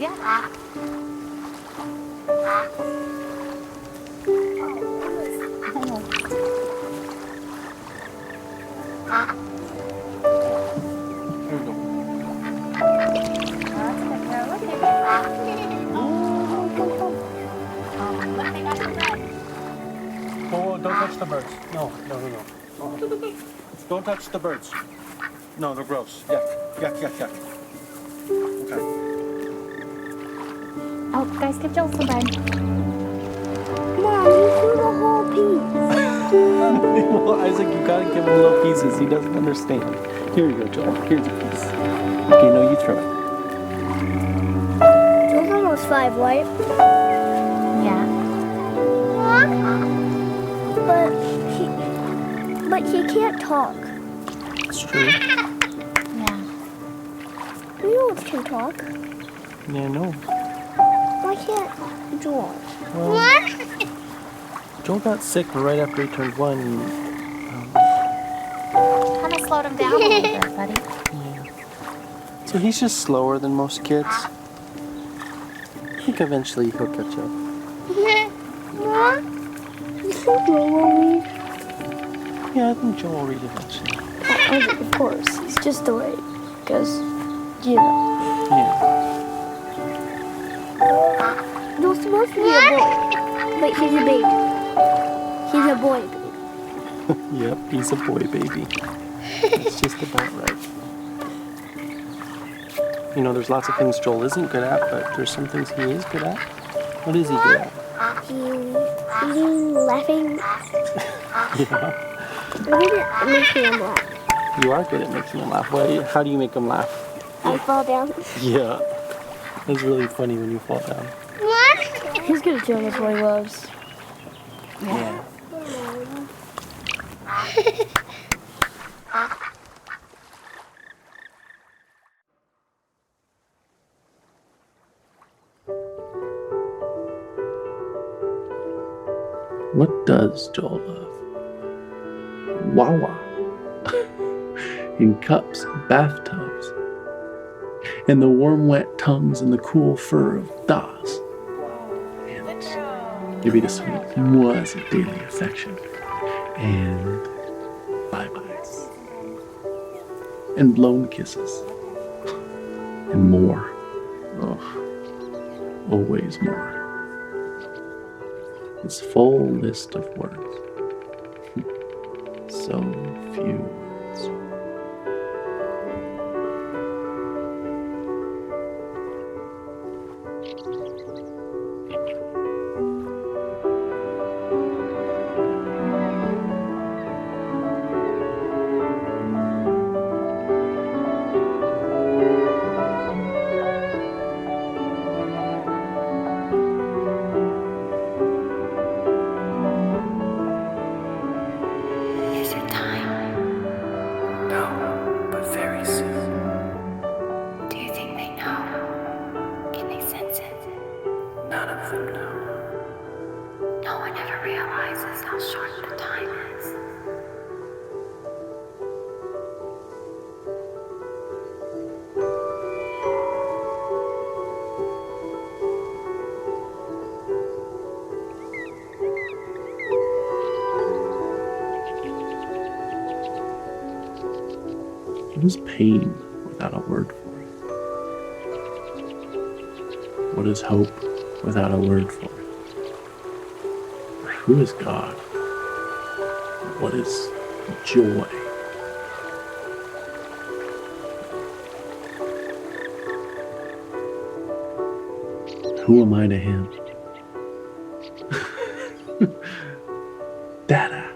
Yeah. Here we go. That's a good girl. Look at what they got for bread? Oh, don't touch the birds. No. Don't touch the birds. No, they're gross. Yuck. Okay. Oh, guys, give Joel some bread. Mom, you threw the whole piece. Well, Isaac, you gotta give him little pieces. He doesn't understand. Here you go, Joel. Here's a piece. Okay, no, you throw it. Joel's almost 5, right? Yeah. But he can't talk. It's true. Yeah. Mules can talk. Yeah, no. Why can't Joel? Well, Joel got sick right after he turned 1. And, Kind of slowed him down a little bit, buddy. yeah. So he's just slower than most kids. I think eventually he'll catch up. You think Joel will read? Yeah, I think Joel will read eventually. Of course. It's just the way. Because, you know. Yeah. Joel's supposed to be a boy. But he's a baby. He's a boy baby. Yep, he's a boy baby. That's just about right. You know, there's lots of things Joel isn't good at, but there's some things he is good at. What is he good at? Eating, laughing. Yeah. Maybe it makes me laugh. You are good at making him laugh. How do you make him laugh? I fall down. Yeah. It's really funny when you fall down. He's good at doing what he loves. Yeah. What does Joel love? Wawa. In cups, bathtubs, and the warm, wet tongues and the cool fur of Das. And give me the sweet was of daily affection. And bye-byes. And blown kisses. And more. Oh, always more. His full list of words. So few words. Is it time? No, but very soon. Do you think they know? Can they sense it? None of them know. No one ever realizes how short the time is. What is pain without a word for it? What is hope without a word for it? Who is God? What is joy? Who am I to him? Dada.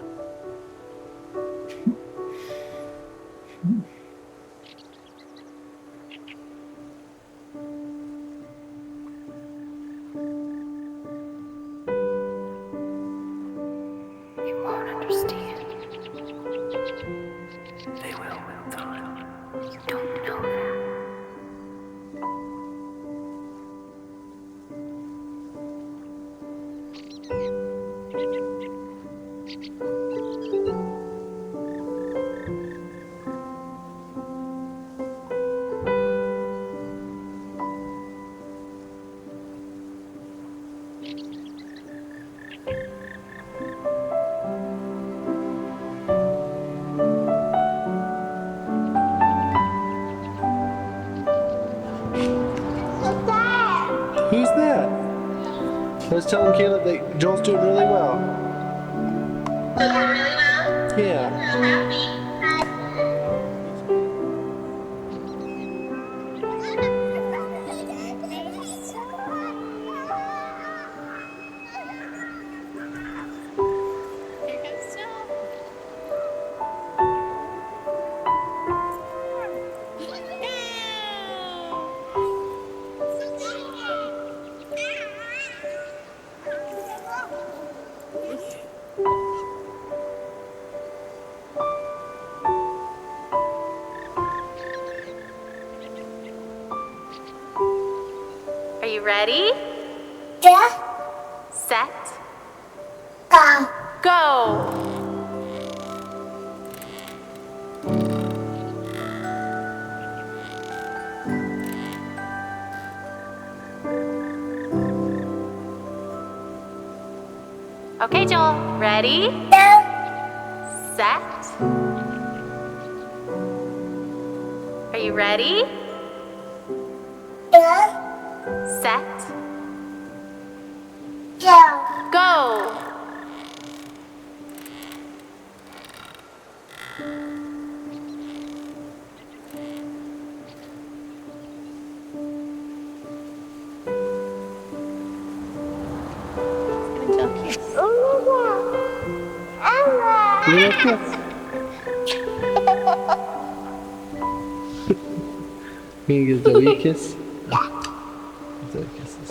You won't understand. They will with time. You don't know that. Who's that? I was telling Caleb that Joel's doing really well. Yeah. Are you ready? Yeah. Set, Go. go! Okay, Joel, ready? Yeah. Set. Are you ready? Yeah. Set, Go. go! Little kiss. Can you give Zoe a kiss? Zoe kisses.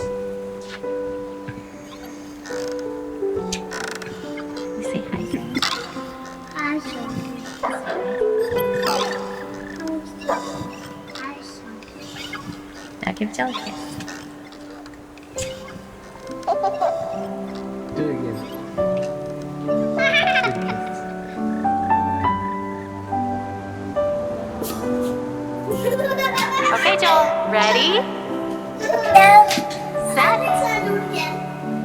Say hi, Zoe. Now give Joel a kiss. Do it again. Good kiss. Okay, Joel, ready? Yeah. Set,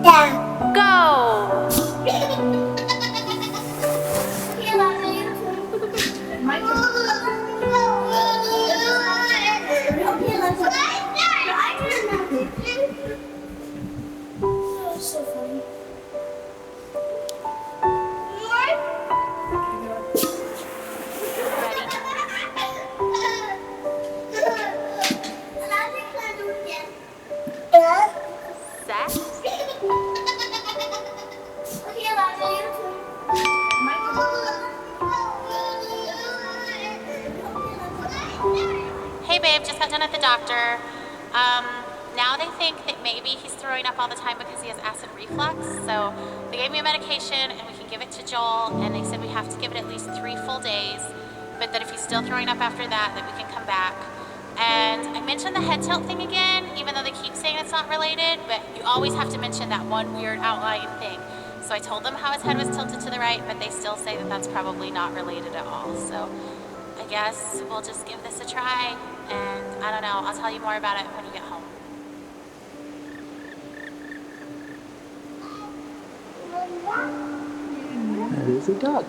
Yeah. go! So funny. Ready? Yeah. Set, hey babe, just got done at the doctor. Now they think that maybe he's throwing up all the time because he has acid reflux. So they gave me a medication and we can give it to Joel, and they said we have to give it at least 3 full days, but that if he's still throwing up after that, that we can come back. And I mentioned the head tilt thing again, even though they keep saying it's not related, but you always have to mention that one weird outlying thing. So I told them how his head was tilted to the right, but they still say that that's probably not related at all. So I guess we'll just give this a try, and I don't know, I'll tell you more about it when you get home. That is a duck.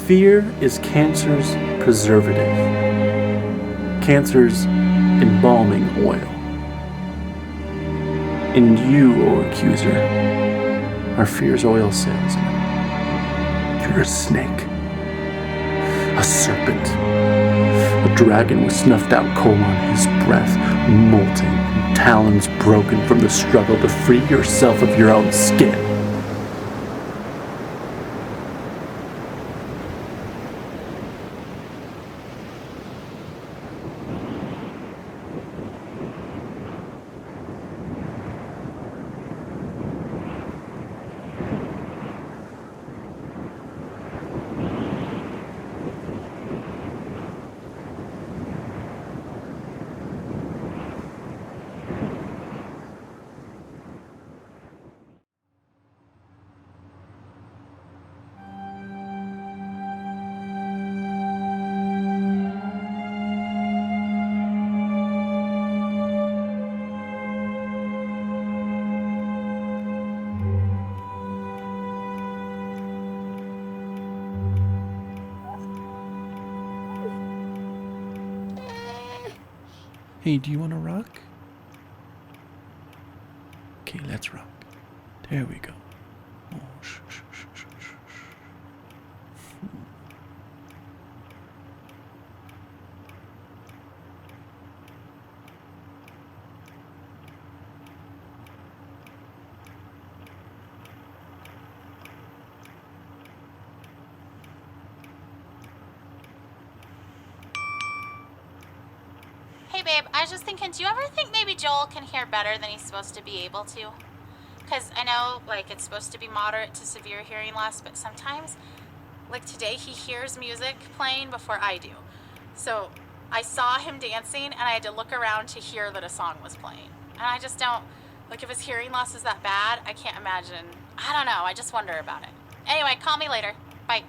Fear is cancer's preservative, cancer's embalming oil. And you, O accuser, are fear's oil salesman. You're a snake, a serpent, a dragon with snuffed out coal on his breath, molting, and talons broken from the struggle to free yourself of your own skin. Hey, do you want to rock? Okay, let's rock. There we go. Oh, shh, shh, shh, shh, shh, shh. Hey babe, I was just thinking, do you ever think maybe Joel can hear better than he's supposed to be able to? Because I know, like, it's supposed to be moderate to severe hearing loss, but sometimes, like today, he hears music playing before I do. So I saw him dancing, and I had to look around to hear that a song was playing. And I just don't, like, if his hearing loss is that bad, I can't imagine. I don't know, I just wonder about it. Anyway, call me later. Bye.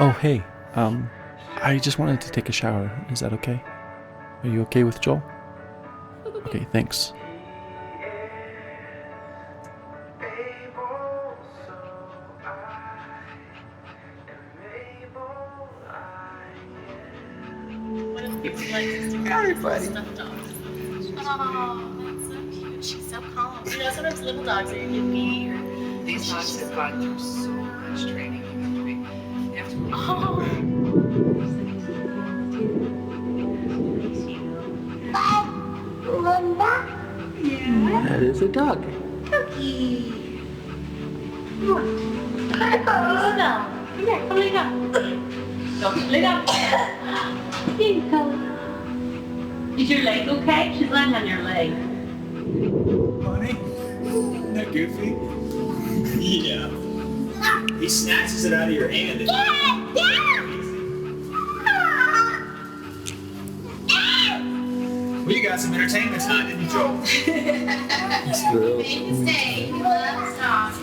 Oh, hey. I just wanted to take a shower. Is that okay? Are you okay with Joel? Okay, thanks. What if Pixie likes to grab his little stuffed dogs? Oh, that's so cute. She's so calm. You know, sometimes little dogs are your yippee or These dogs have gone through so much training. You have to be. oh. That is a dog. Come down. Come here, come lay down. Don't lay down. Here you go. Is your leg okay? She's laying on your leg. Funny? Isn't that goofy? Yeah. He snatches it out of your hand. We got some entertainment tonight, didn't you, Joel? He's thrilled. Make him stay. He loves dogs.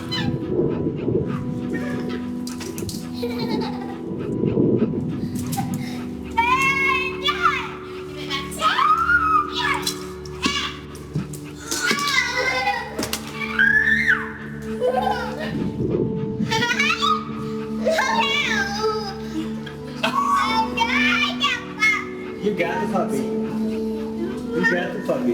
You got the puppy. You got the puppy.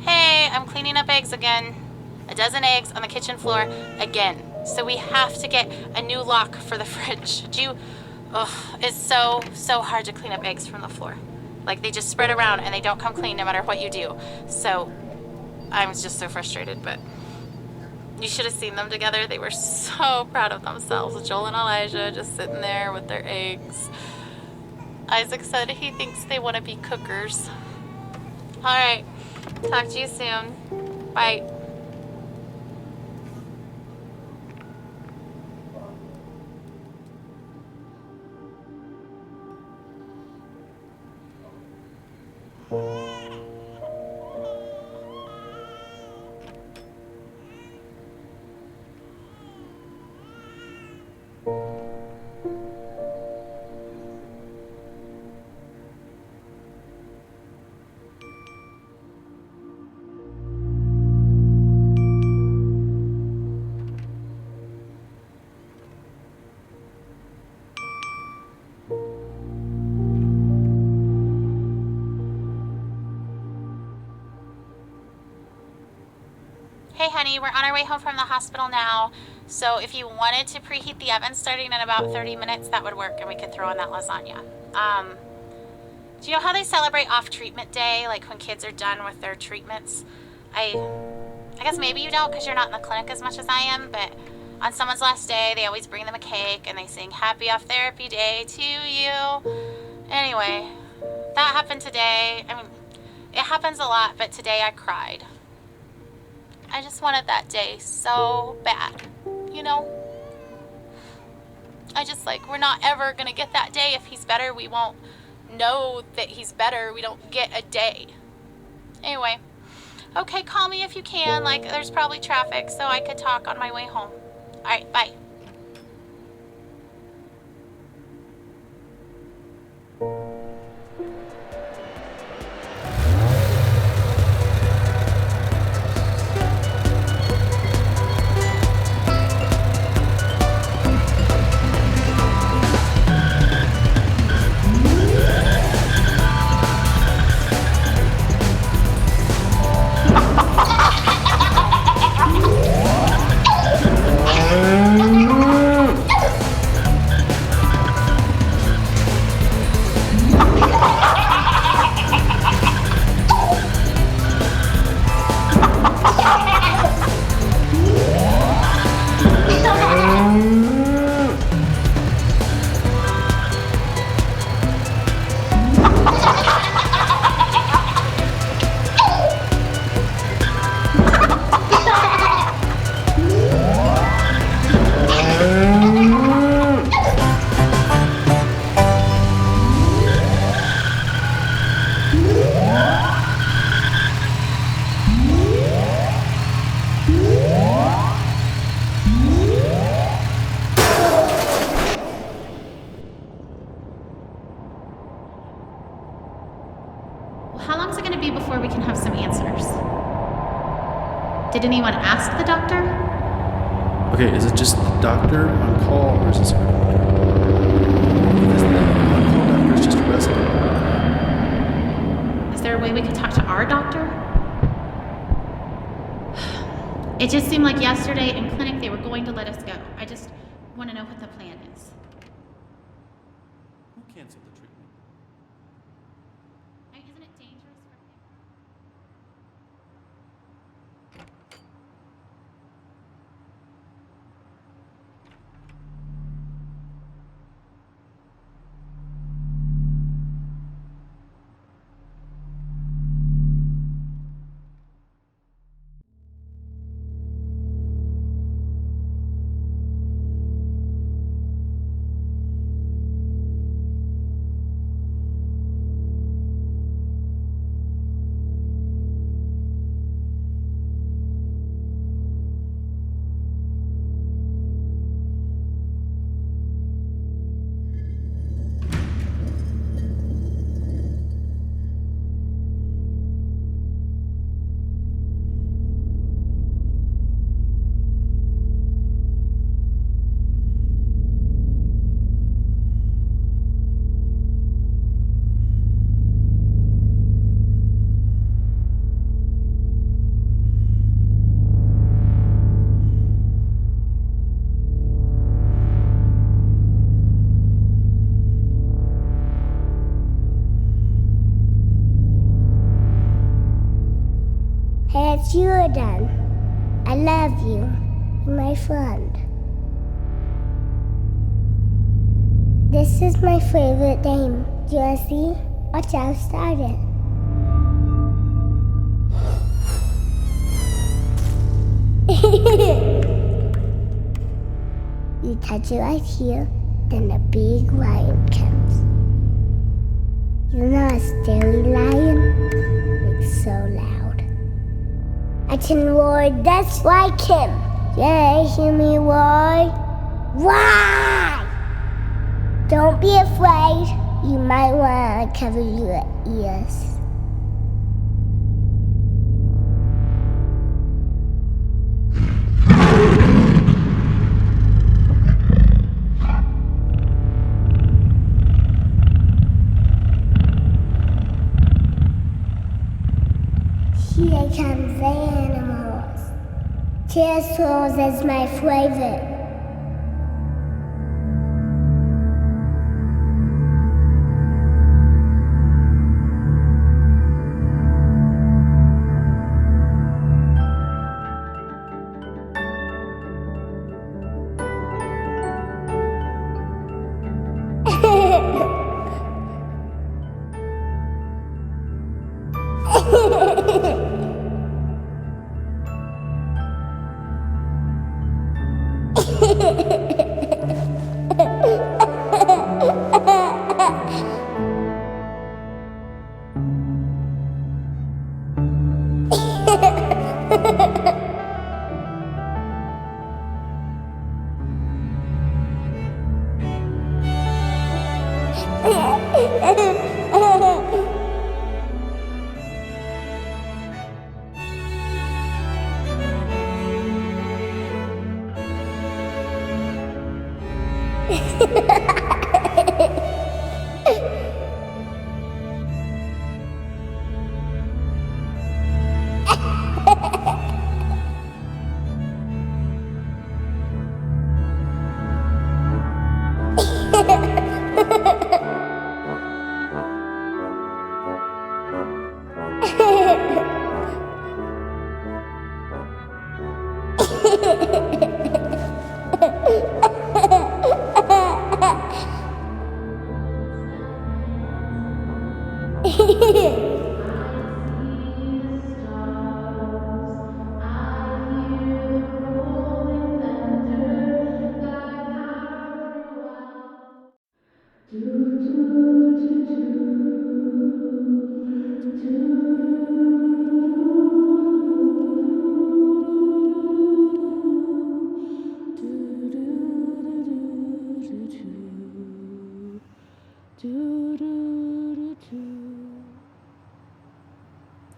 Hey, I'm cleaning up eggs again. A dozen eggs on the kitchen floor again. So we have to get a new lock for the fridge. It's so hard to clean up eggs from the floor. Like they just spread around and they don't come clean no matter what you do. So I was just so frustrated, but you should have seen them together. They were so proud of themselves. Joel and Elijah just sitting there with their eggs. Isaac said he thinks they want to be cookers. All right, talk to you soon. Bye. Hey honey, we're on our way home from the hospital now. So if you wanted to preheat the oven starting in about 30 minutes, that would work and we could throw in that lasagna. Do you know how they celebrate off treatment day, like when kids are done with their treatments? I guess maybe you don't because you're not in the clinic as much as I am, but on someone's last day, they always bring them a cake and they sing happy off therapy day to you. Anyway, that happened today. I mean, it happens a lot, but today I cried. I just wanted that day so bad, you know? we're not ever gonna get that day. If he's better, we won't know that he's better. We don't get a day. Anyway, okay, call me if you can. Like, there's probably traffic, so I could talk on my way home. All right, bye. How long is it going to be before we can have some answers? Did anyone ask the doctor? Okay, is it just the doctor on call, or is this our doctor? Because the on-call doctor is just a resident. Is there a way we could talk to our doctor? It just seemed like yesterday in clinic they were going to let us go. I just want to know what the plan is. Who canceled the treatment? Isn't it dangerous for him? Hey, it's you again. I love you. You're my friend. This is my favorite game. Do you want to see? Watch how I started. You touch it right here, then a big lion comes. You know a scary lion? It's so loud. I can roar just like him. Yeah, hear me roar? Why? Don't be afraid. You might want to cover your ears. Here comes the animals. Pterosaurs is my favorite.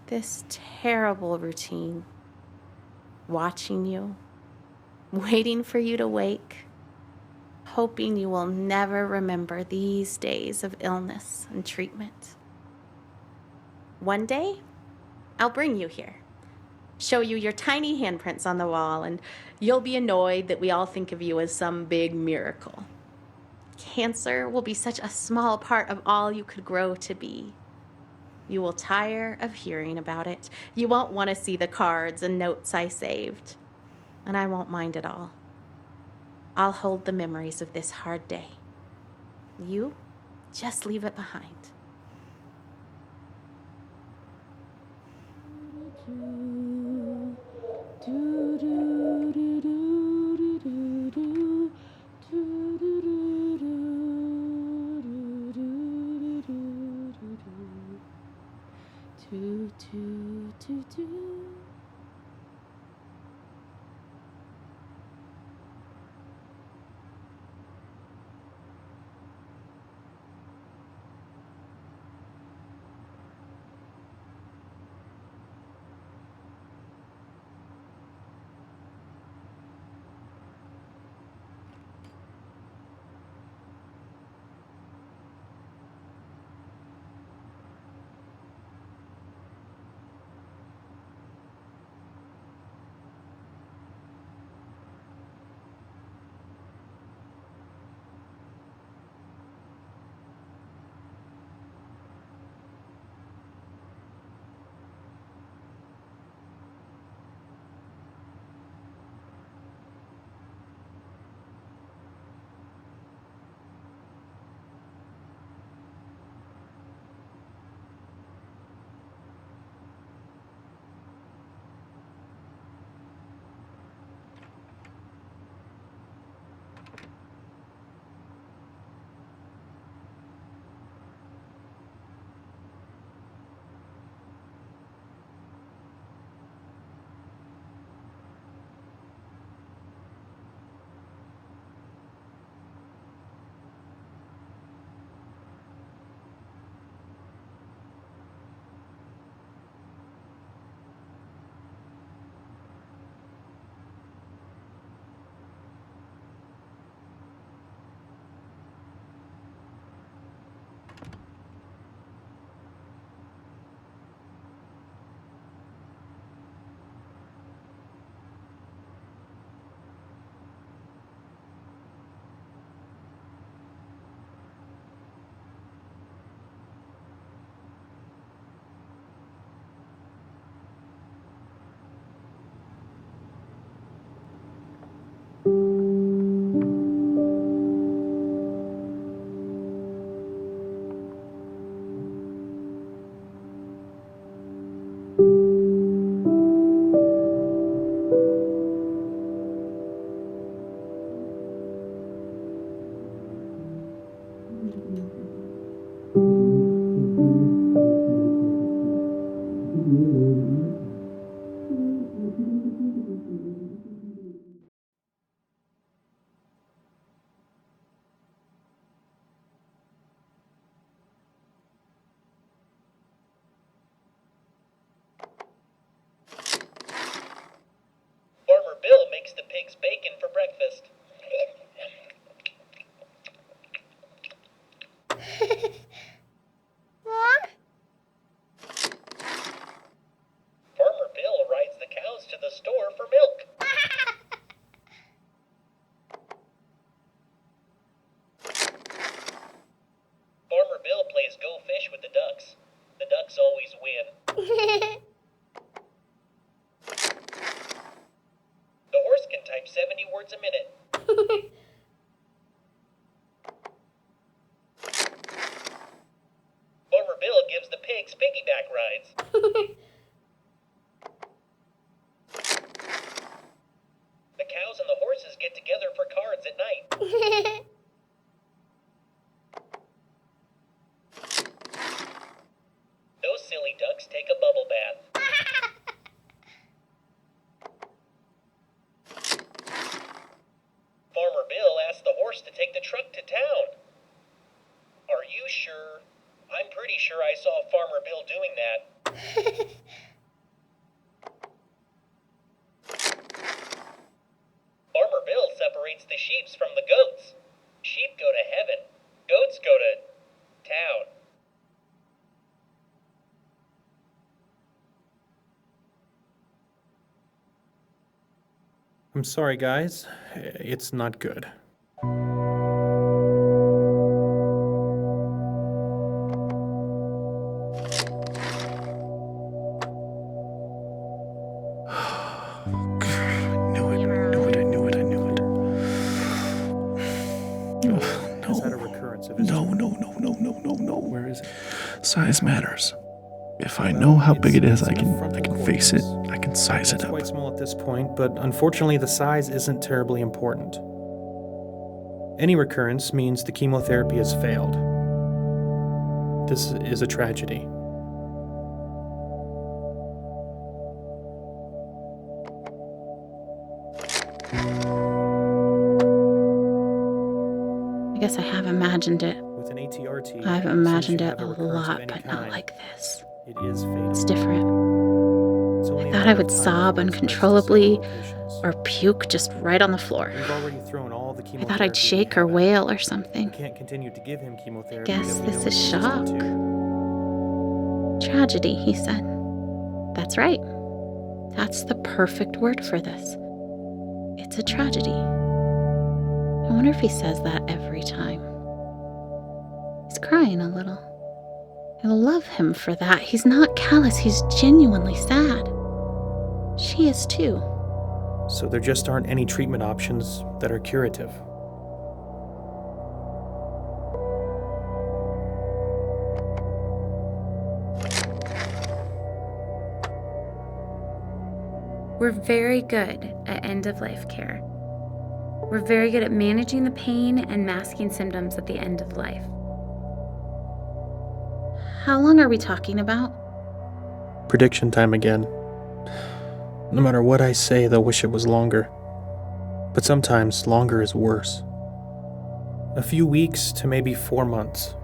This terrible routine, watching you, waiting for you to wake, hoping you will never remember these days of illness and treatment. One day, I'll bring you here, show you your tiny handprints on the wall, and you'll be annoyed that we all think of you as some big miracle. Cancer will be such a small part of all you could grow to be. You will tire of hearing about it. You won't want to see the cards and notes I saved. And I won't mind at all. I'll hold the memories of this hard day. You just leave it behind. Farmer Bill makes the pigs bacon for breakfast. Farmer Bill rides the cows to the store for milk. Farmer Bill plays Go Fish with the ducks. The ducks always win. The horse can type 70 words a minute. Farmer Bill gives the pig takes piggyback rides. The cows and the horses get together for cards at night. Those silly ducks take a bubble bath. Farmer Bill asked the horse to take the truck to town. Are you sure? I'm pretty sure I saw Farmer Bill doing that. Farmer Bill separates the sheeps from the goats. Sheep go to heaven. Goats go to town. I'm sorry, guys. It's not good. Is that a recurrence of his No. Where is it? Size matters. If I know how big it is, I can face it. I can size it It's up. quite small at this point, but unfortunately the size isn't terribly important. Any recurrence means the chemotherapy has failed. This is a tragedy. I guess I have imagined it. With an ATRT, I've since imagined you it have a recurrence of lot, any but not kind, like this. it is fatal. It's different. It's only I a thought I matter would of time sob before it spreads to uncontrollably several locations. or puke just right on the floor. We've already thrown all the I chemotherapy thought I'd we shake have or at wail or him. something. We can't continue to give him chemotherapy. Guess that we this know is he's resistant shock. to. Tragedy, he said. That's right. That's the perfect word for this. It's a tragedy. I wonder if he says that every time. He's crying a little. I love him for that. He's not callous, he's genuinely sad. She is too. So there just aren't any treatment options that are curative. We're very good at end-of-life care. We're very good at managing the pain and masking symptoms at the end of life. How long are we talking about? Prediction time again. No matter what I say, they'll wish it was longer. But sometimes longer is worse. A few weeks to maybe 4 months.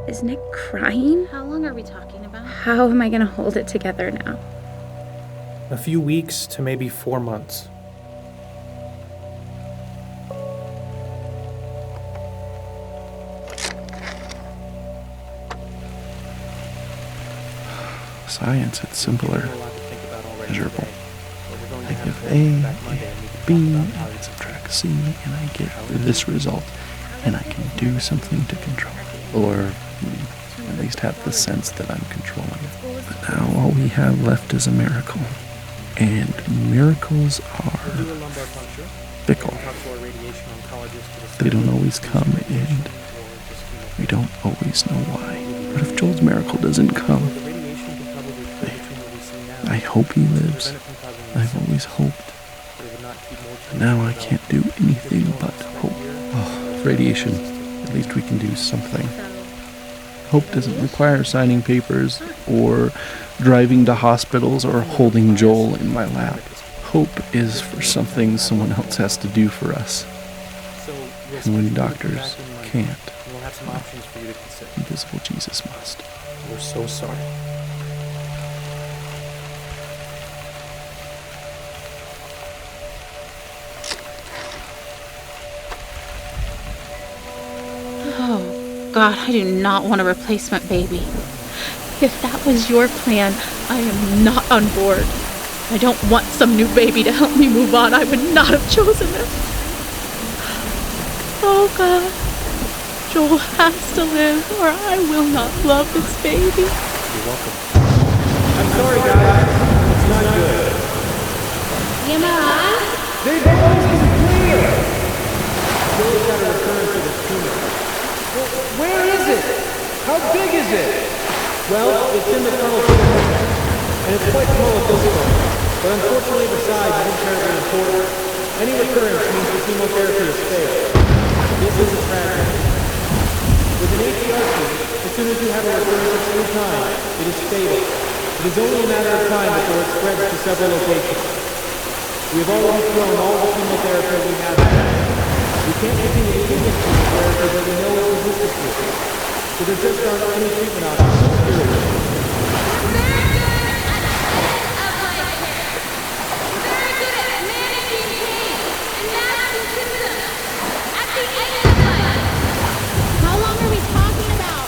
Is Nick crying? How long are we talking about? How am I gonna hold it together now? A few weeks to maybe 4 months. Science, it's simpler, measurable. I give A, B, and I subtract C, and I get this result, and I can do something to control it. Or at least have the sense that I'm controlling it. But now all we have left is a miracle. And miracles are fickle. They don't always come, and we don't always know why. What if Joel's miracle doesn't come? I hope he lives. I've always hoped. But now I can't do anything but hope. Oh, radiation. At least we can do something. Hope doesn't require signing papers or driving to hospitals or holding Joel in my lap. Hope is for something someone else has to do for us. And when doctors can't, invisible Jesus must. We're so sorry. Oh, God, I do not want a replacement baby. If that was your plan, I am not on board. I don't want some new baby to help me move on. I would not have chosen this. Oh, God. Joel has to live, or I will not love this baby. You're welcome. I'm sorry, guys. It's not good. Hey boys, is it clear? Joel's got a recurrence of his tumor. Well, where is it? How big is it? Well, it's in the frontal cortex, and it's quite small at this point. But unfortunately, the size isn't terribly important. Any recurrence means the chemotherapy has failed. This is a tragedy. With an ATRC, as soon as you have a recurrence of any kind, it is fatal. It is only a matter of time before it spreads to several locations. We have already thrown all the chemotherapy we have at it. We can't continue to give this chemotherapy that we know is resistant to it. So there just aren't any treatment options to cure it. How long are we talking about?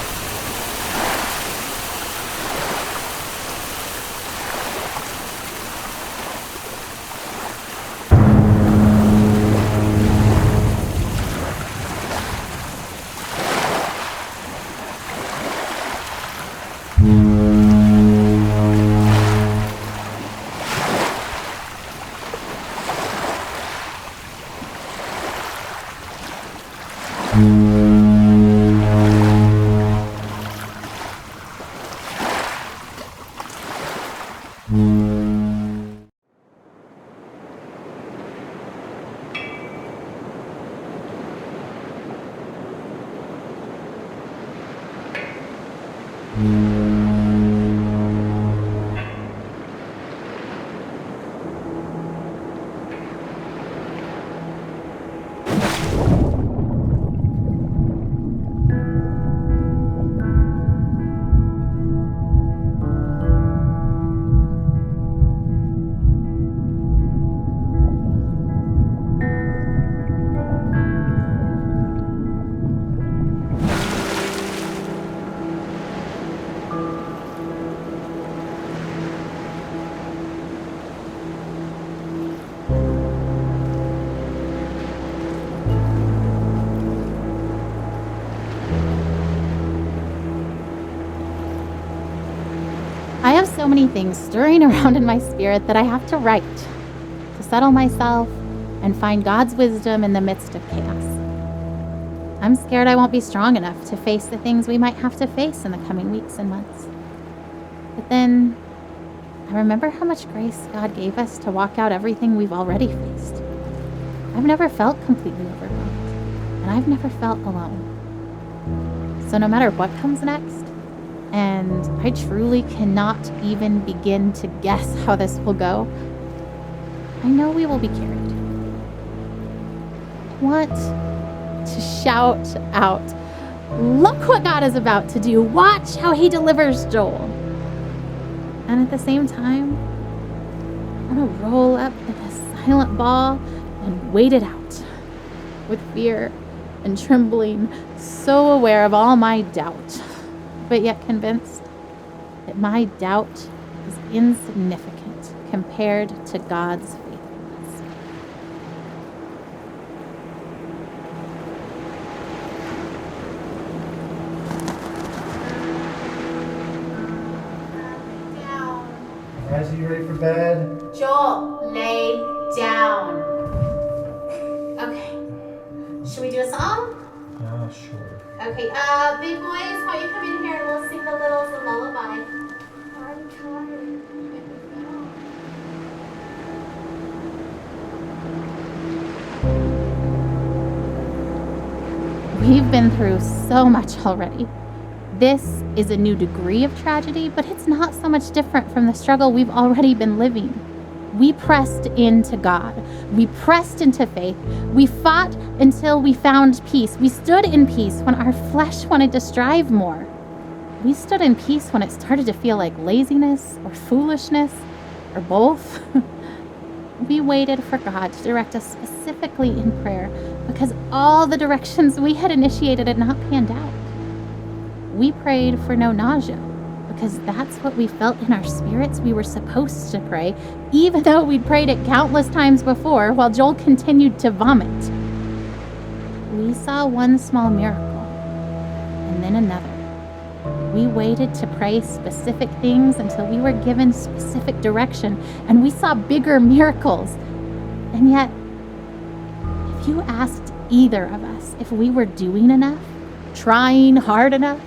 I have so many things stirring around in my spirit that I have to write to settle myself and find God's wisdom in the midst of chaos. I'm scared I won't be strong enough to face the things we might have to face in the coming weeks and months. But then I remember how much grace God gave us to walk out everything we've already faced. I've never felt completely overwhelmed, and I've never felt alone. So no matter what comes next, and I truly cannot even begin to guess how this will go, I know we will be carried. I want to shout out, look what God is about to do. Watch how he delivers Joel. And at the same time, I want to roll up in a silent ball and wait it out with fear and trembling, so aware of all my doubt, but yet convinced that my doubt is insignificant compared to God's faithfulness. Guys, are you ready for bed? Joel, lay down. Okay. Should we do a song? Sure. Okay, big boys, why don't you come in here and we'll sing the littles a lullaby. I'm tired. We've been through so much already. This is a new degree of tragedy, but it's not so much different from the struggle we've already been living. We pressed into God. We pressed into faith. We fought until we found peace. We stood in peace when our flesh wanted to strive more. We stood in peace when it started to feel like laziness or foolishness or both. We waited for God to direct us specifically in prayer because all the directions we had initiated had not panned out. We prayed for no nausea because that's what we felt in our spirits we were supposed to pray, even though we'd prayed it countless times before while Joel continued to vomit. We saw one small miracle and then another. We waited to pray specific things until we were given specific direction, and we saw bigger miracles. And yet, If you asked either of us if we were doing enough, trying hard enough,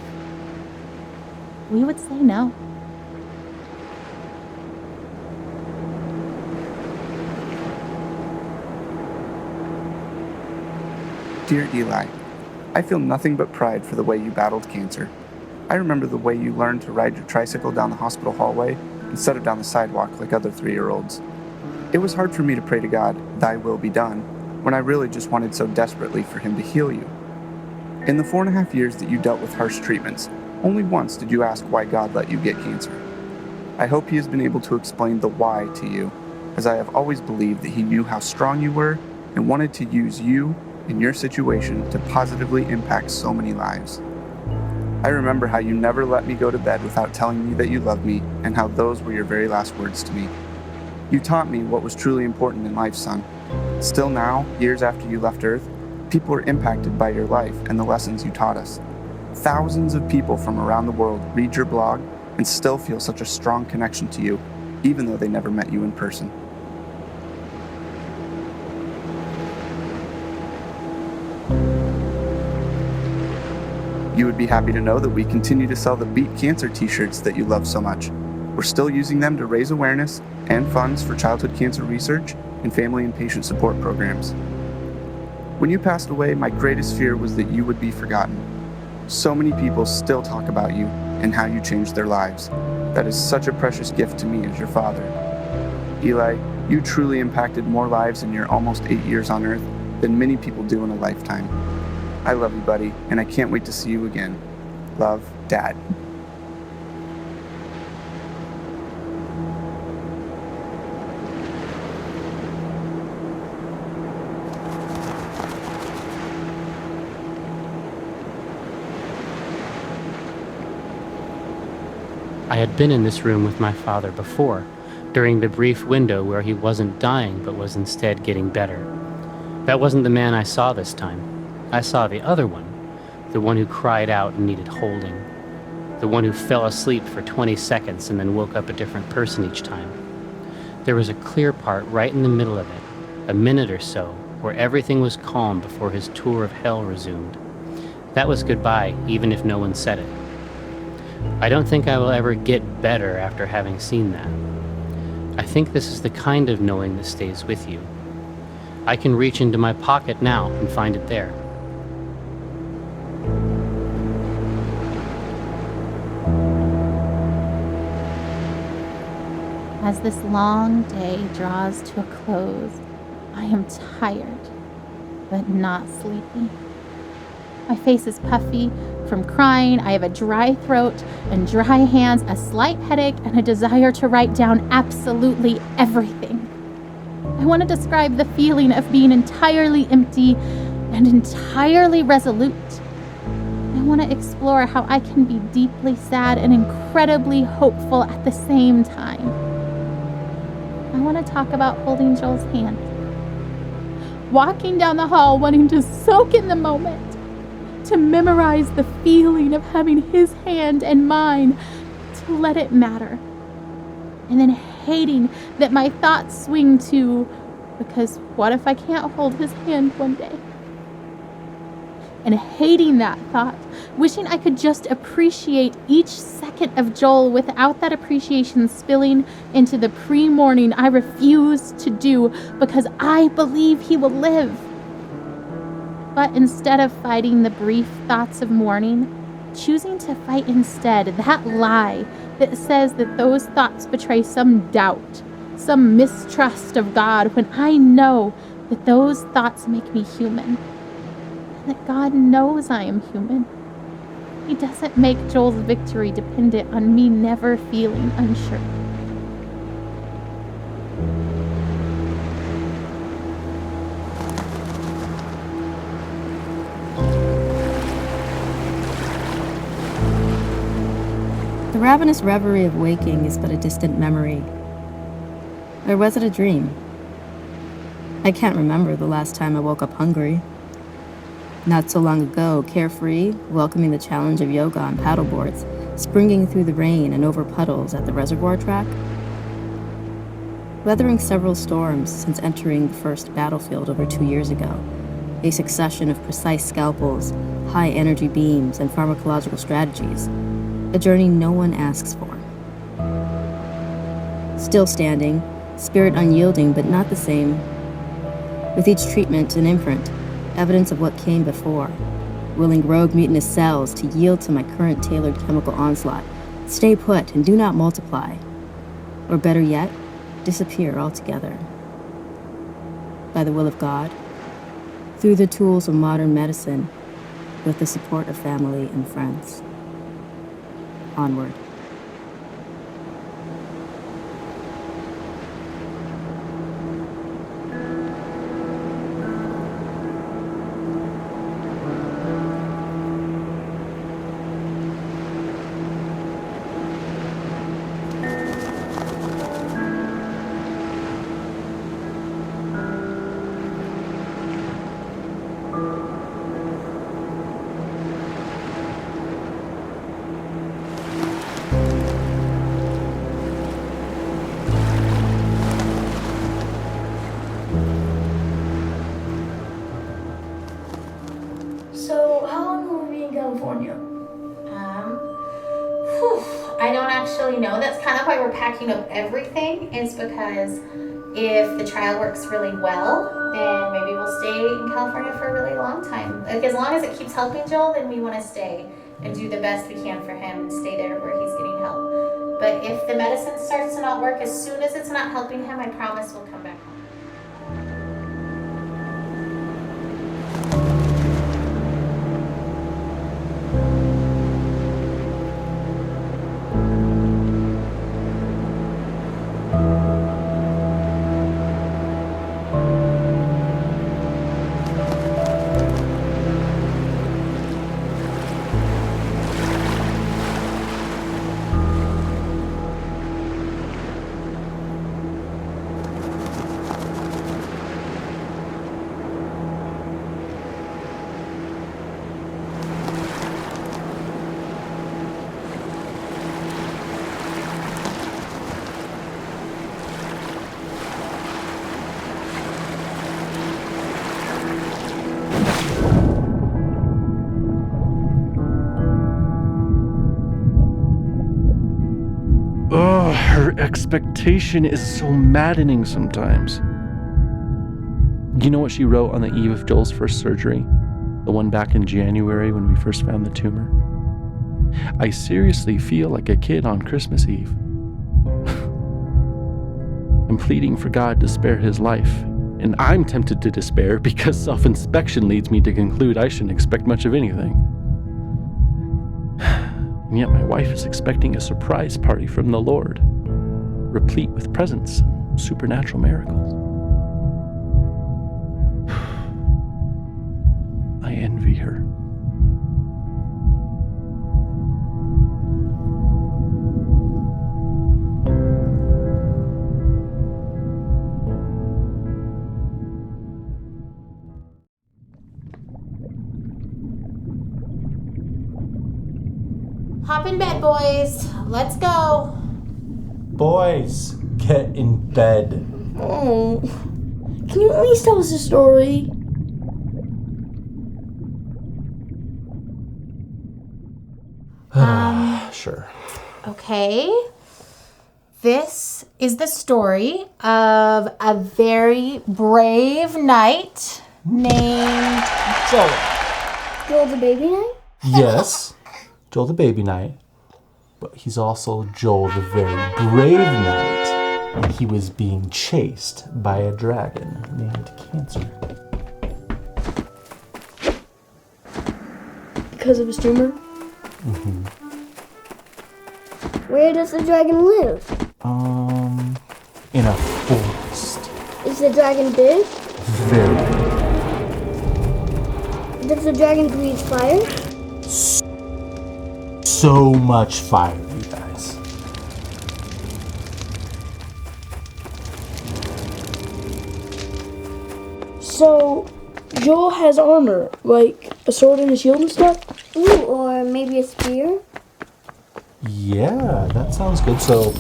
we would say no. Dear Eli, I feel nothing but pride for the way you battled cancer. I remember the way you learned to ride your tricycle down the hospital hallway instead of down the sidewalk like other 3-year-olds. It was hard for me to pray to God, "Thy will be done," when I really just wanted so desperately for Him to heal you. In the 4.5 years that you dealt with harsh treatments, only once did you ask why God let you get cancer. I hope He has been able to explain the why to you, as I have always believed that He knew how strong you were and wanted to use you in your situation to positively impact so many lives. I remember how you never let me go to bed without telling me that you loved me and how those were your very last words to me. You taught me what was truly important in life, son. Still now, years after you left Earth, people are impacted by your life and the lessons you taught us. Thousands of people from around the world read your blog and still feel such a strong connection to you, even though they never met you in person. You would be happy to know that we continue to sell the Beat Cancer t-shirts that you love so much. We're still using them to raise awareness and funds for childhood cancer research and family and patient support programs. When you passed away, my greatest fear was that you would be forgotten. So many people still talk about you and how you changed their lives. That is such a precious gift to me as your father. Eli, you truly impacted more lives in your almost 8 years on Earth than many people do in a lifetime. I love you, buddy, and I can't wait to see you again. Love, Dad. I had been in this room with my father before, during the brief window where he wasn't dying but was instead getting better. That wasn't the man I saw this time. I saw the other one, the one who cried out and needed holding, the one who fell asleep for 20 seconds and then woke up a different person each time. There was a clear part right in the middle of it, a minute or so, where everything was calm before his tour of hell resumed. That was goodbye, even if no one said it. I don't think I will ever get better after having seen that. I think this is the kind of knowing that stays with you. I can reach into my pocket now and find it there. As this long day draws to a close, I am tired, but not sleepy. My face is puffy from crying, I have a dry throat and dry hands, a slight headache, and a desire to write down absolutely everything. I want to describe the feeling of being entirely empty and entirely resolute. I want to explore how I can be deeply sad and incredibly hopeful at the same time. I want to talk about holding Joel's hand, walking down the hall wanting to soak in the moment, to memorize the feeling of having his hand and mine, to let it matter, and then hating that my thoughts swing to, because what if I can't hold his hand one day? And hating that thought, wishing I could just appreciate each second of Joel without that appreciation spilling into the pre-morning I refuse to do because I believe he will live. But instead of fighting the brief thoughts of mourning, choosing to fight instead that lie that says that those thoughts betray some doubt, some mistrust of God, when I know that those thoughts make me human. That God knows I am human. He doesn't make Joel's victory dependent on me never feeling unsure. The ravenous reverie of waking is but a distant memory. Or was it a dream? I can't remember the last time I woke up hungry. Not so long ago, carefree, welcoming the challenge of yoga on paddleboards, springing through the rain and over puddles at the reservoir track. Weathering several storms since entering the first battlefield over 2 years ago, a succession of precise scalpels, high-energy beams, and pharmacological strategies. A journey no one asks for. Still standing, spirit unyielding but not the same. With each treatment, an imprint, evidence of what came before. Willing rogue mutinous cells to yield to my current tailored chemical onslaught, stay put and do not multiply. Or better yet, disappear altogether. By the will of God, through the tools of modern medicine, with the support of family and friends. Onward. So, how long will we be in California? I don't actually know. That's kind of why we're packing up everything, is because if the trial works really well, then maybe we'll stay in California for a really long time. Like, as long as it keeps helping Joel, then we want to stay and do the best we can for him and stay there where he's getting help. But if the medicine starts to not work, as soon as it's not helping him, I promise we'll come back home. Ugh, her expectation is so maddening sometimes. Do you know what she wrote on the eve of Joel's first surgery? The one back in January when we first found the tumor? I seriously feel like a kid on Christmas Eve. I'm pleading for God to spare his life, and I'm tempted to despair because self-inspection leads me to conclude I shouldn't expect much of anything. And yet my wife is expecting a surprise party from the Lord, replete with presents and supernatural miracles. I envy her. Hop in bed, boys. Let's go. Boys, get in bed. Oh, can you at least tell us a story? Sure. Okay. This is the story of a very brave knight named Joel. Joel the baby knight? Yes, Joel the baby knight. But he's also Joel the very brave knight. And he was being chased by a dragon named Cancer. Because of his tumor? Mm-hmm. Where does the dragon live? In a forest. Is the dragon big? Very big. Does the dragon breathe fire? So much fire, you guys. So, Joel has armor, like a sword and a shield and stuff? Ooh, or maybe a spear? Yeah, that sounds good. So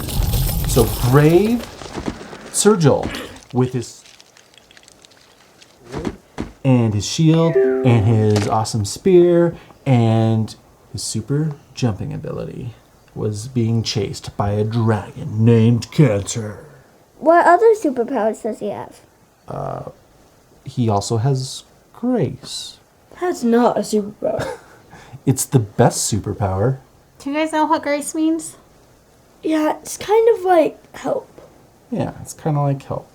brave Sir Joel with his and his shield, and his awesome spear, and his super jumping ability was being chased by a dragon named Cancer. What other superpowers does he have? He also has grace. That's not a superpower. It's the best superpower. Do you guys know what grace means? Yeah, it's kind of like help. Yeah, it's kind of like help.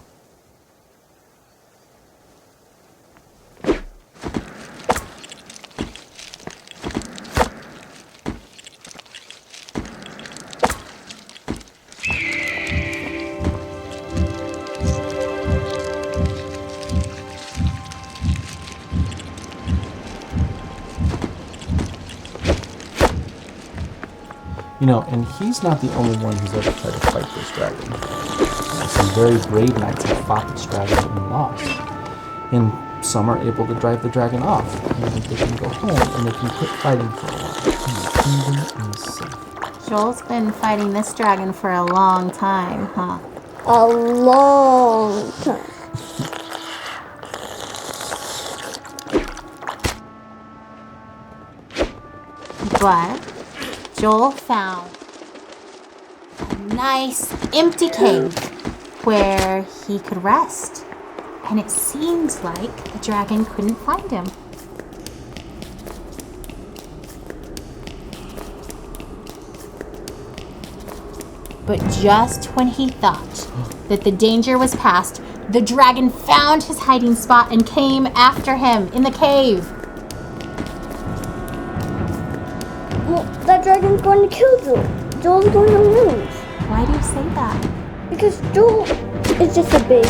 You know, and he's not the only one who's ever tried to fight this dragon. Some very brave knights have fought this dragon and lost. And some are able to drive the dragon off. And they can go home and they can quit fighting for a while. And the kingdom is safe. Joel's been fighting this dragon for a long time, huh? A long time. But Joel found a nice empty cave where he could rest. And it seemed like the dragon couldn't find him. But just when he thought that the danger was past, the dragon found his hiding spot and came after him in the cave. Well, that dragon's going to kill Joel. Joel's going to lose. Why do you say that? Because Joel is just a baby.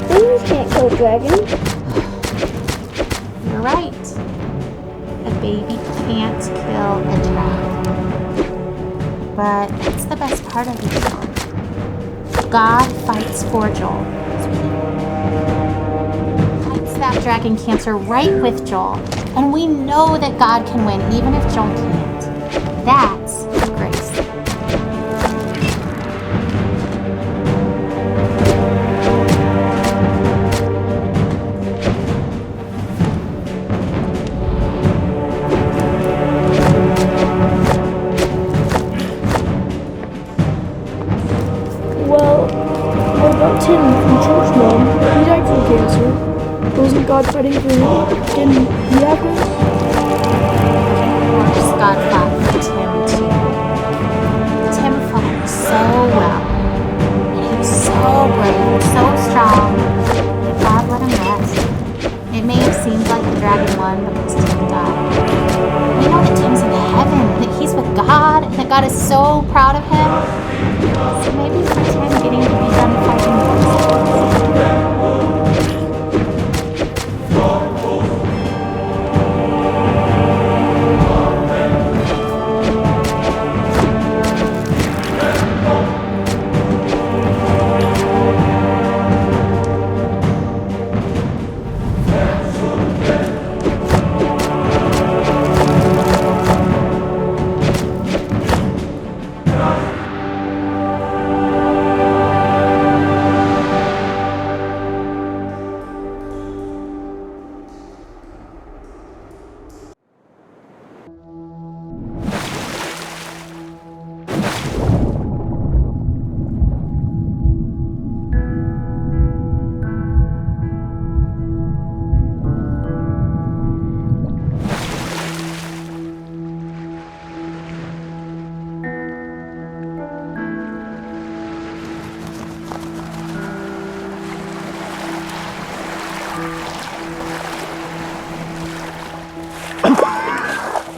Babies can't kill dragons. You're right. A baby can't kill a dragon. But that's the best part of it. God fights for Joel. Fights that dragon Cancer right with Joel. And we know that God can win even if Joel can't. That's grace. Well, what about Tim from Church Mom? He died from cancer. Wasn't God fighting for him? Didn't he have grace? Of course, God fought for Tim too. Tim fought so well. And he was so brave and so strong. God let him rest. It may have seemed like the dragon won because Tim died. We know that Tim's in heaven, that he's with God, and that God is so proud of him. So maybe for Tim getting to be done fighting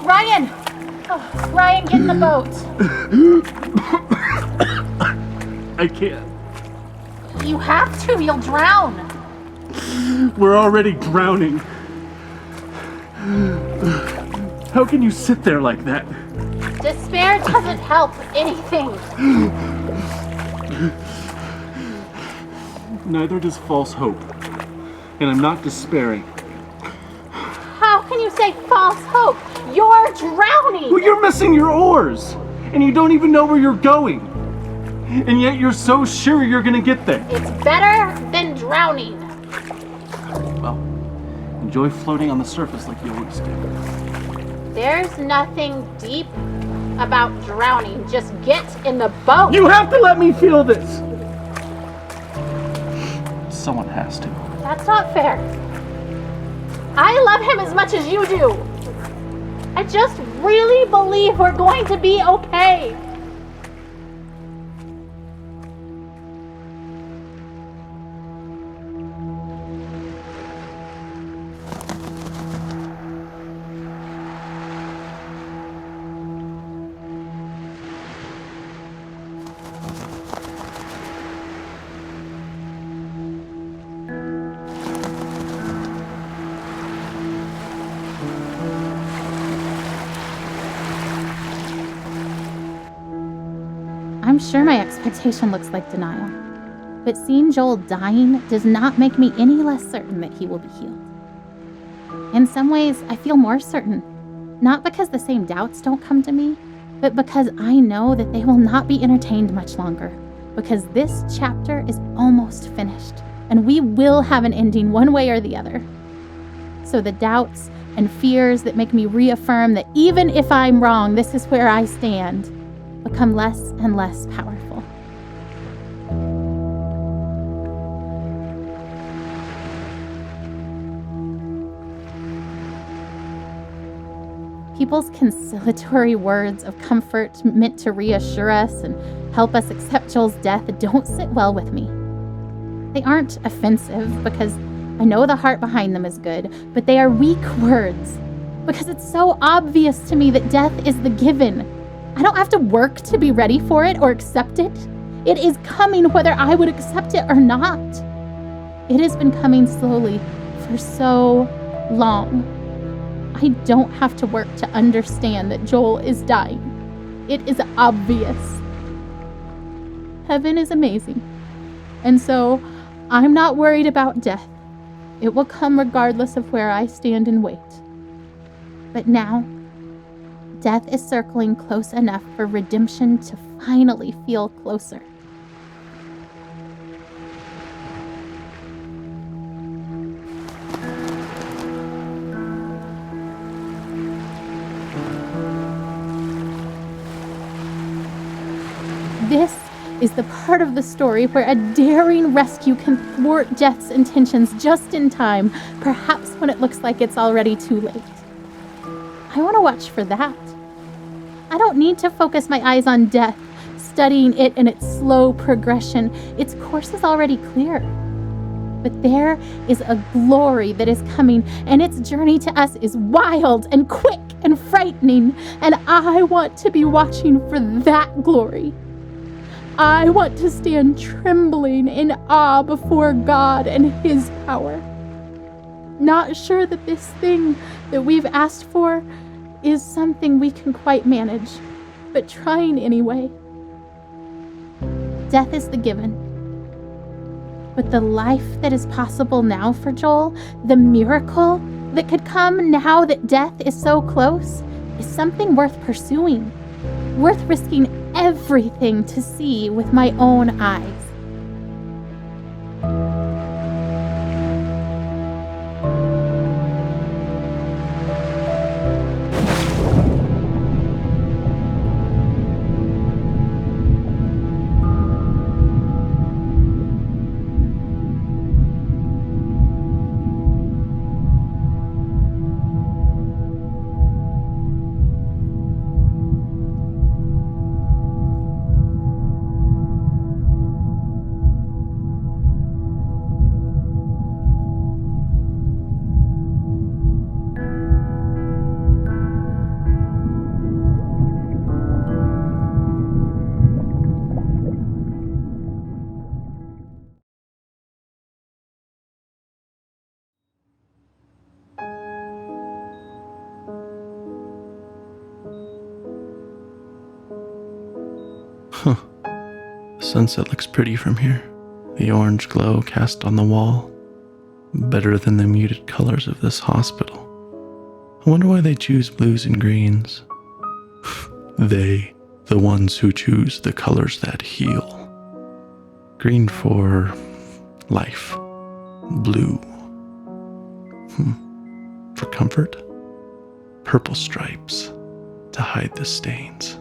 Ryan! Oh, Ryan, get in the boat. I can't. You have to, you'll drown. We're already drowning. How can you sit there like that? Despair doesn't help anything. Neither does false hope. And I'm not despairing. How can you say false hope? You're drowning! Well, you're missing your oars! And you don't even know where you're going. And yet you're so sure you're gonna get there. It's better than drowning. Well, enjoy floating on the surface like you always do. There's nothing deep about drowning. Just get in the boat. You have to let me feel this! Someone has to. That's not fair. I love him as much as you do. I just really believe we're going to be okay. I'm sure my expectation looks like denial, but seeing Joel dying does not make me any less certain that he will be healed. In some ways, I feel more certain, not because the same doubts don't come to me, but because I know that they will not be entertained much longer, because this chapter is almost finished, and we will have an ending one way or the other. So the doubts and fears that make me reaffirm that even if I'm wrong, this is where I stand, become less and less powerful. People's conciliatory words of comfort meant to reassure us and help us accept Joel's death don't sit well with me. They aren't offensive because I know the heart behind them is good, but they are weak words because it's so obvious to me that death is the given. I don't have to work to be ready for it or accept it. It is coming whether I would accept it or not. It has been coming slowly for so long. I don't have to work to understand that Joel is dying. It is obvious. Heaven is amazing. And so I'm not worried about death. It will come regardless of where I stand and wait. But now, death is circling close enough for redemption to finally feel closer. This is the part of the story where a daring rescue can thwart death's intentions just in time, perhaps when it looks like it's already too late. I want to watch for that. I don't need to focus my eyes on death, studying it in its slow progression. Its course is already clear. But there is a glory that is coming, and its journey to us is wild and quick and frightening, and I want to be watching for that glory. I want to stand trembling in awe before God and His power. Not sure that this thing that we've asked for is something we can quite manage, but trying anyway. Death is the given. But the life that is possible now for Joel, the miracle that could come now that death is so close, is something worth pursuing, worth risking everything to see with my own eyes. Huh. The sunset looks pretty from here. The orange glow cast on the wall. Better than the muted colors of this hospital. I wonder why they choose blues and greens. They, the ones who choose the colors that heal. Green for life. Blue. for comfort? Purple stripes to hide the stains.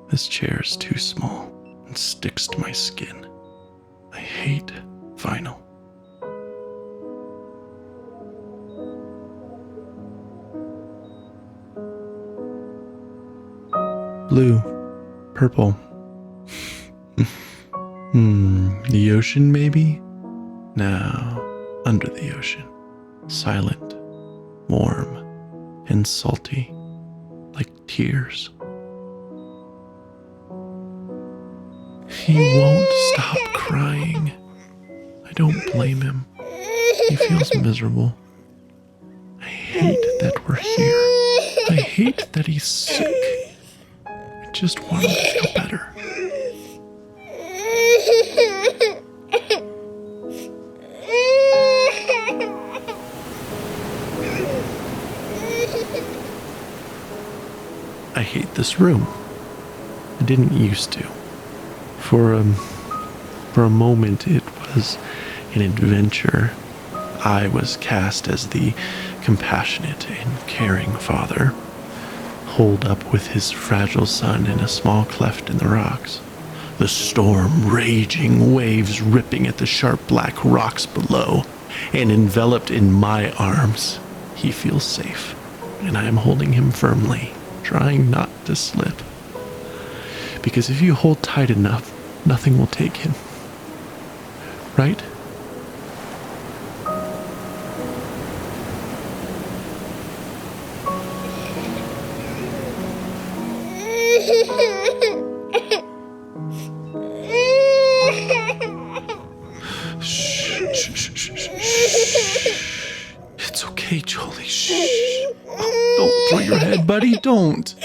This chair is too small and sticks to my skin. I hate vinyl. Blue, purple. The ocean maybe? No, under the ocean. Silent, warm, and salty, like tears. He won't stop crying. I don't blame him. He feels miserable. I hate that we're here. I hate that he's sick. I just want him to feel better. I hate this room. I didn't used to. For a moment, it was an adventure. I was cast as the compassionate and caring father, holed up with his fragile son in a small cleft in the rocks. The storm raging, waves ripping at the sharp black rocks below, and enveloped in my arms, he feels safe, and I am holding him firmly, trying not to slip. Because if you hold tight enough, nothing will take him. Right? It's okay, Jolie. Shh. Oh, don't throw your head, buddy. Don't.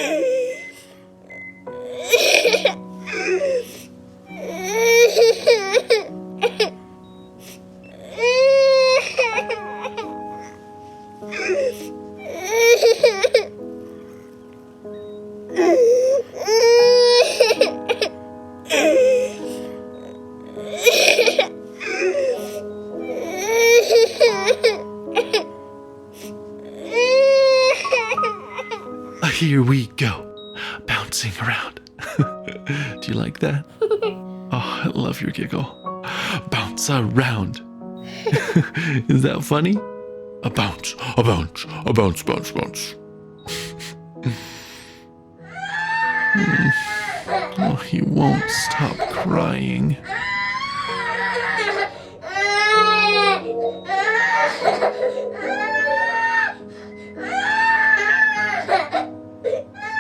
Here we go, bouncing around. Do you like that? Oh, I love your giggle. Bounce around. Is that funny? A bounce, a bounce, a bounce, bounce, bounce. Oh, he won't stop crying.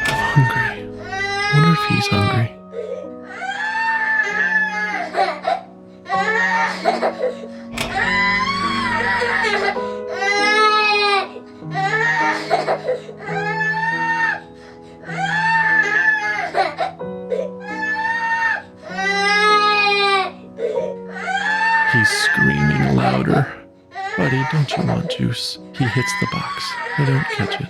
I'm hungry. I wonder if he's hungry. He's screaming louder. Buddy, don't you want juice? He hits the box. I don't catch it.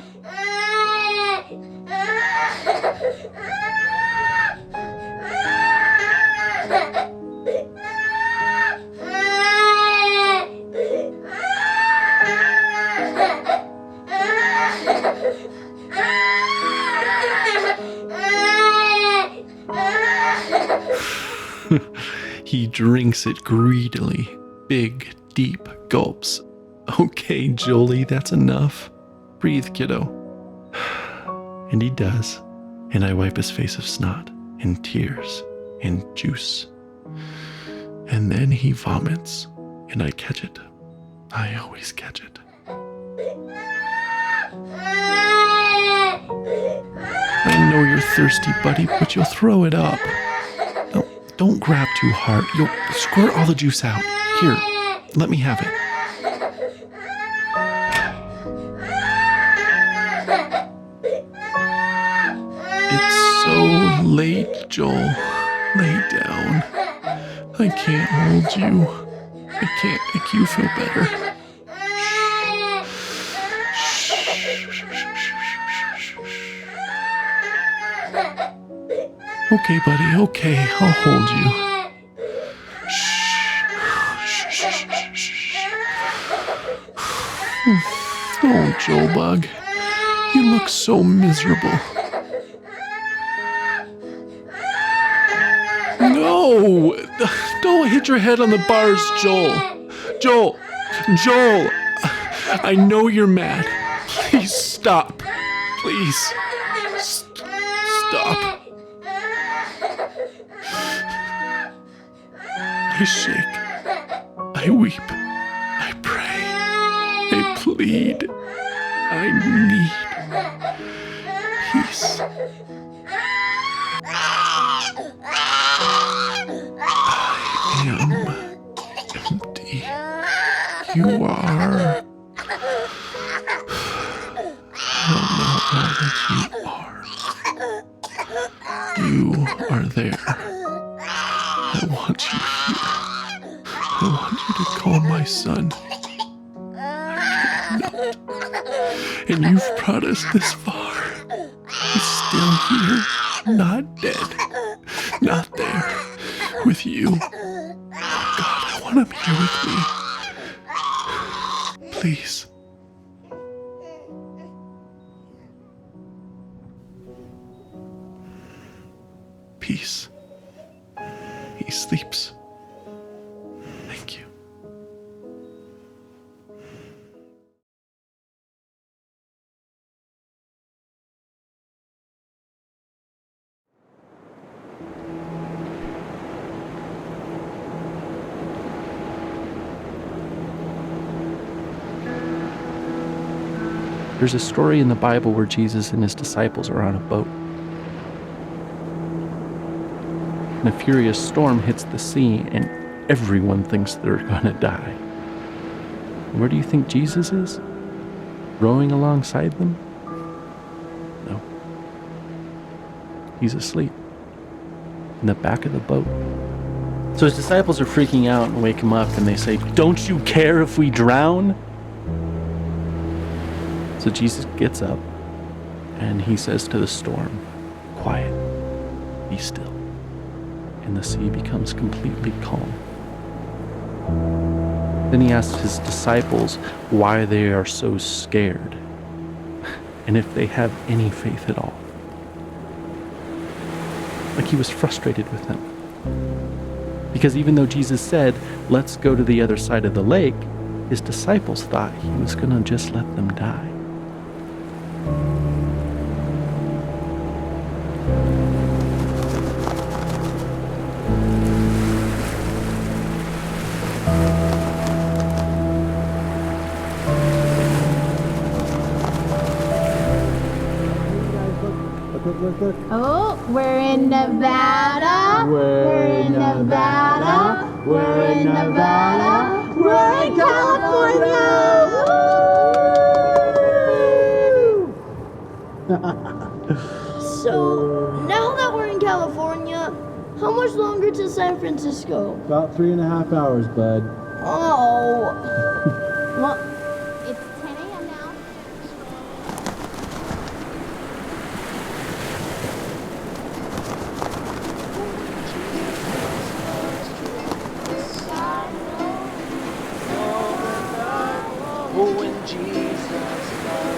He drinks it greedily, big, deep gulps. Okay, Jolie, that's enough. Breathe, kiddo. And he does. And I wipe his face of snot and tears and juice. And then he vomits, and I catch it. I always catch it. I know you're thirsty, buddy, but you'll throw it up. No, don't grab too hard. You'll squirt all the juice out. Here, let me have it. It's so late, Joel. Lay down. I can't hold you. I can't make you feel better. Okay, buddy, okay, I'll hold you. Shh. Oh, Joel Bug, you look so miserable. No! Don't hit your head on the bars, Joel. Joel! I know you're mad. Please stop. Please. Stop. I shake. I weep. I pray. I plead. I need peace. I am empty. You are. I don't know all that you are. You are there. I want you here. I want you to call my son. I cannot. And you've brought us this far. He's still here, not dead, not there, with you. Oh God, I want him here with me. Please. Peace. He sleeps. Thank you. There's a story in the Bible where Jesus and his disciples are on a boat. And a furious storm hits the sea, and everyone thinks they're gonna die. Where do you think Jesus is? Rowing alongside them? No. He's asleep in the back of the boat. So his disciples are freaking out and wake him up, and they say, "Don't you care if we drown?" So Jesus gets up and he says to the storm, "Quiet, be still." And the sea becomes completely calm. Then he asks his disciples why they are so scared and if they have any faith at all. Like he was frustrated with them. Because even though Jesus said, "Let's go to the other side of the lake," his disciples thought he was going to just let them die. Oh, we're in Nevada. We're in Nevada. We're in Nevada. We're in California. So, now that we're in California, how much longer to San Francisco? About 3.5 hours, bud. Oh. Well, it's 10 a.m. now.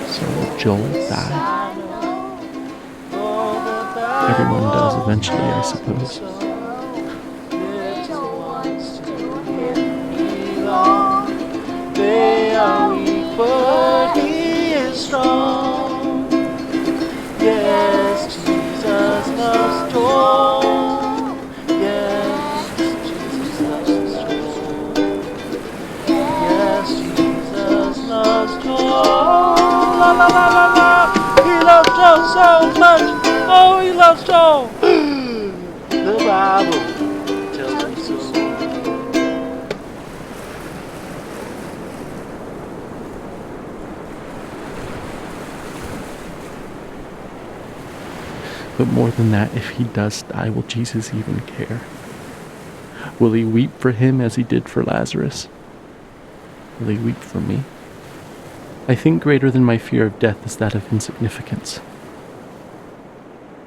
So Joel died. Everyone does eventually, I suppose. They are weak, but he is strong. Yes, Jesus loves Joel. Yes, Jesus loves Joel. Yes, Jesus loves Joel. La la la la la. He loves Joel so much. Oh, he loves Joel. The Bible tells me so. But more than that, if he does die, will Jesus even care? Will he weep for him as he did for Lazarus? Will he weep for me? I think greater than my fear of death is that of insignificance.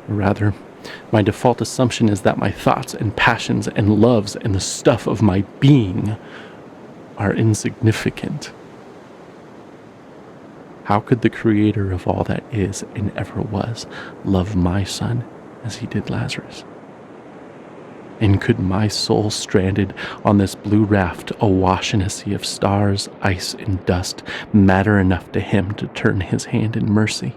Or rather, my default assumption is that my thoughts and passions and loves and the stuff of my being are insignificant. How could the creator of all that is and ever was love my son as he did Lazarus? And could my soul stranded on this blue raft awash in a sea of stars, ice, and dust matter enough to him to turn his hand in mercy?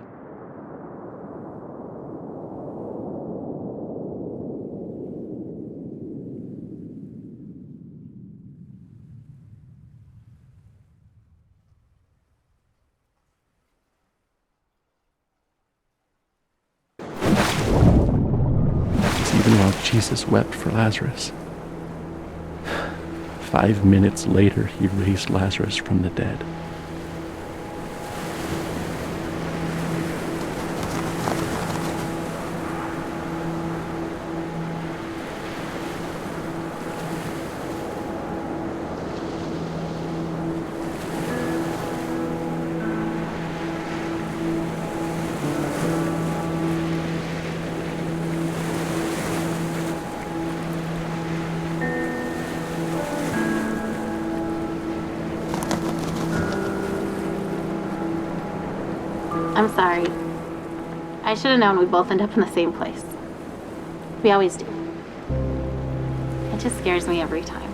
Even while Jesus wept for Lazarus. 5 minutes later, he raised Lazarus from the dead. I'm sorry. I should have known we'd both end up in the same place. We always do. It just scares me every time.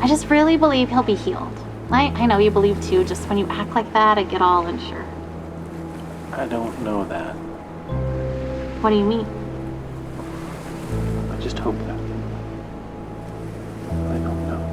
I just really believe he'll be healed. I know you believe too, just when you act like that, I get all unsure. I don't know that. What do you mean? I just hope that. I don't know.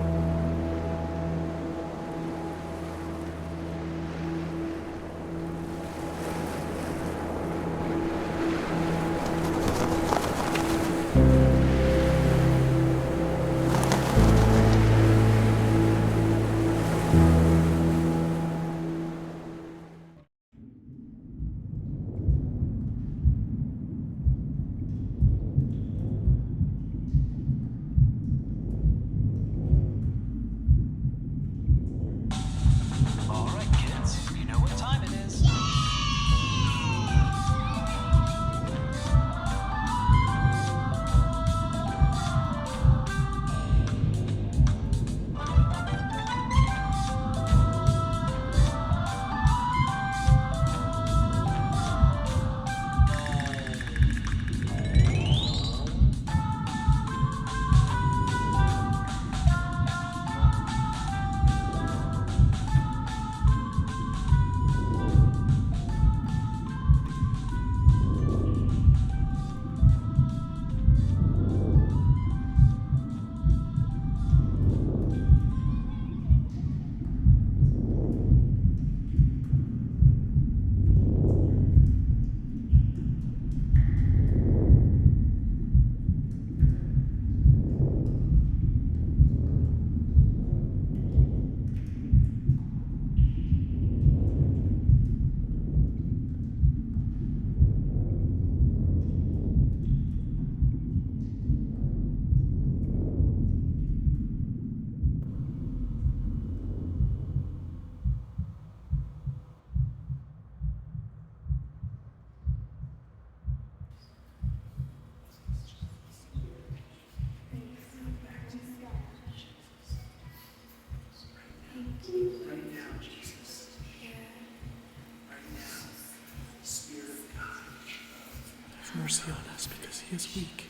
Have mercy on us because he is weak.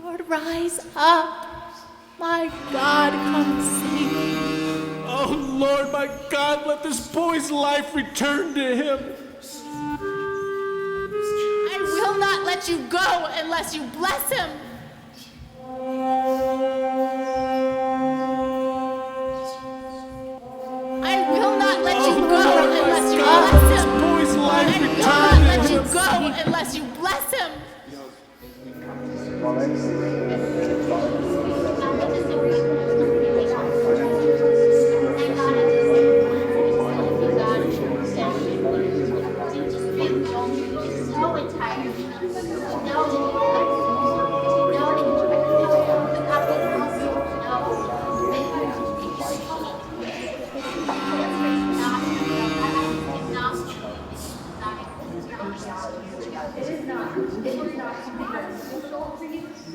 Lord, rise up. My God, come save me. Oh Lord, my God, let this boy's life return to him. I will not let you go unless you bless him. I will not let you go unless you bless him. This boy's life I will return not to let him. you go unless you bless him.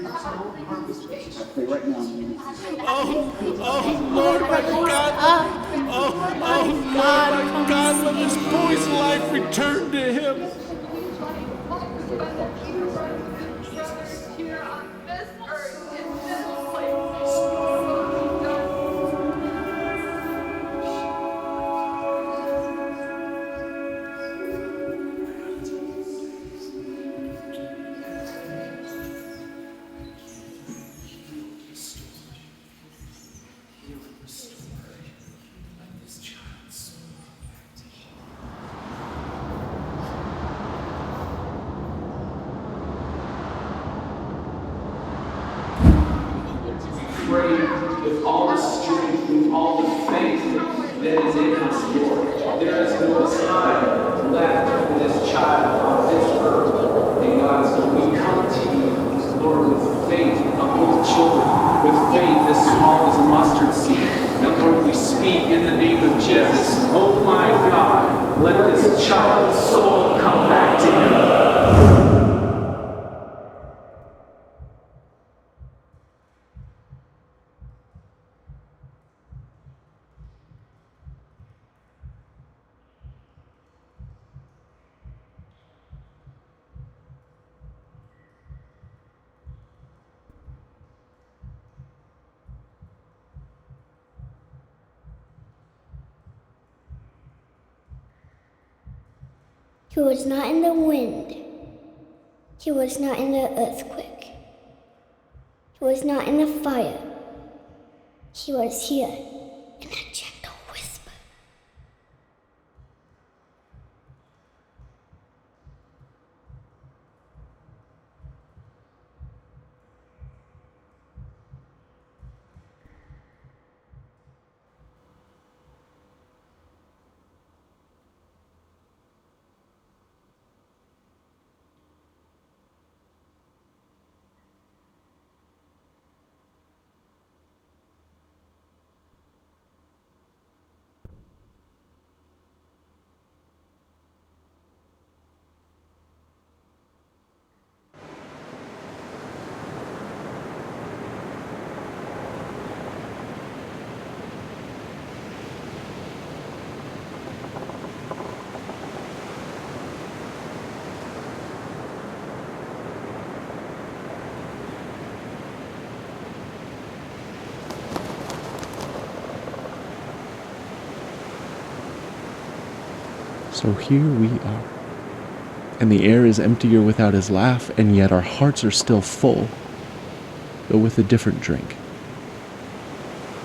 Oh, Lord, my God. Oh, Lord, my God, let this boy's life return to him. Here on this earth, in this place, so he does. Pray with all the strength, with all the faith that is in us, Lord. There is no time left for this child on this earth. And God, so we come to you, Lord, with faith of little children, with faith as small as a mustard seed. And Lord, we speak in the name of Jesus. Oh my God, let this child's soul come back to you. He was not in the wind. He was not in the earthquake. He was not in the fire. He was here in a gentle whisper. So here we are, and the air is emptier without his laugh, and yet our hearts are still full, though with a different drink.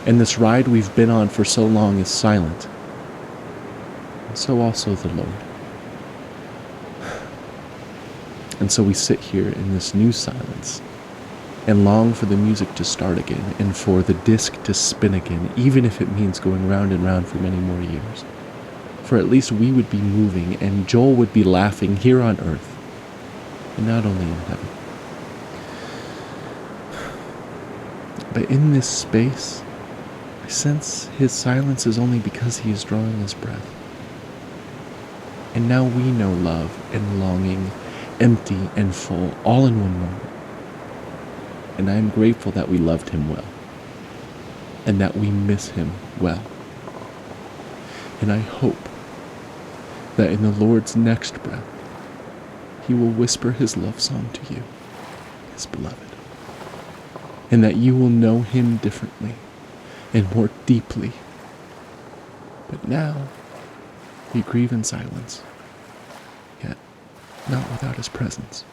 And this ride we've been on for so long is silent, and so also the Lord. And so we sit here in this new silence, and long for the music to start again, and for the disc to spin again, even if it means going round and round for many more years. For at least we would be moving, and Joel would be laughing here on earth, and not only in heaven. But in this space, I sense his silence is only because he is drawing his breath. And now we know love and longing, empty and full, all in one moment. And I am grateful that we loved him well, and that we miss him well. And I hope that in the Lord's next breath, he will whisper his love song to you, his beloved, and that you will know him differently and more deeply. But now, we grieve in silence, yet not without his presence.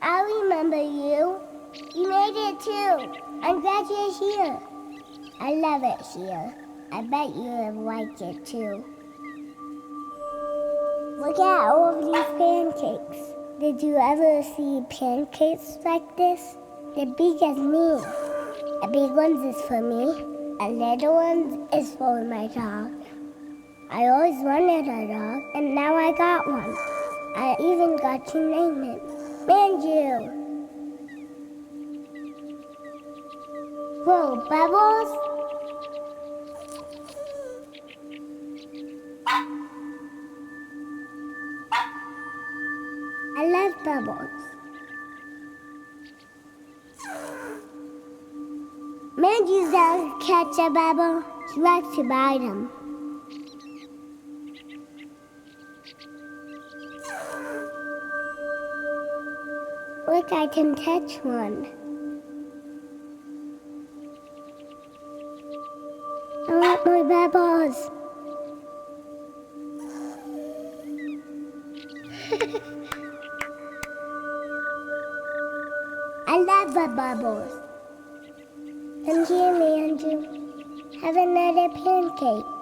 I remember you. You made it too. I'm glad you're here. I love it here. I bet you have liked it too. Look at all of these pancakes. Did you ever see pancakes like this? They're big as me. A big one is for me. A little one is for my dog. I always wanted a dog, and now I got one. I even got to name it Manju. Whoa, Bubbles? I love Bubbles. Manju doesn't catch a bubble. She likes to bite them. Look, I can catch one. I want my bubbles. I love the bubbles. Come here, Manju. Have another pancake.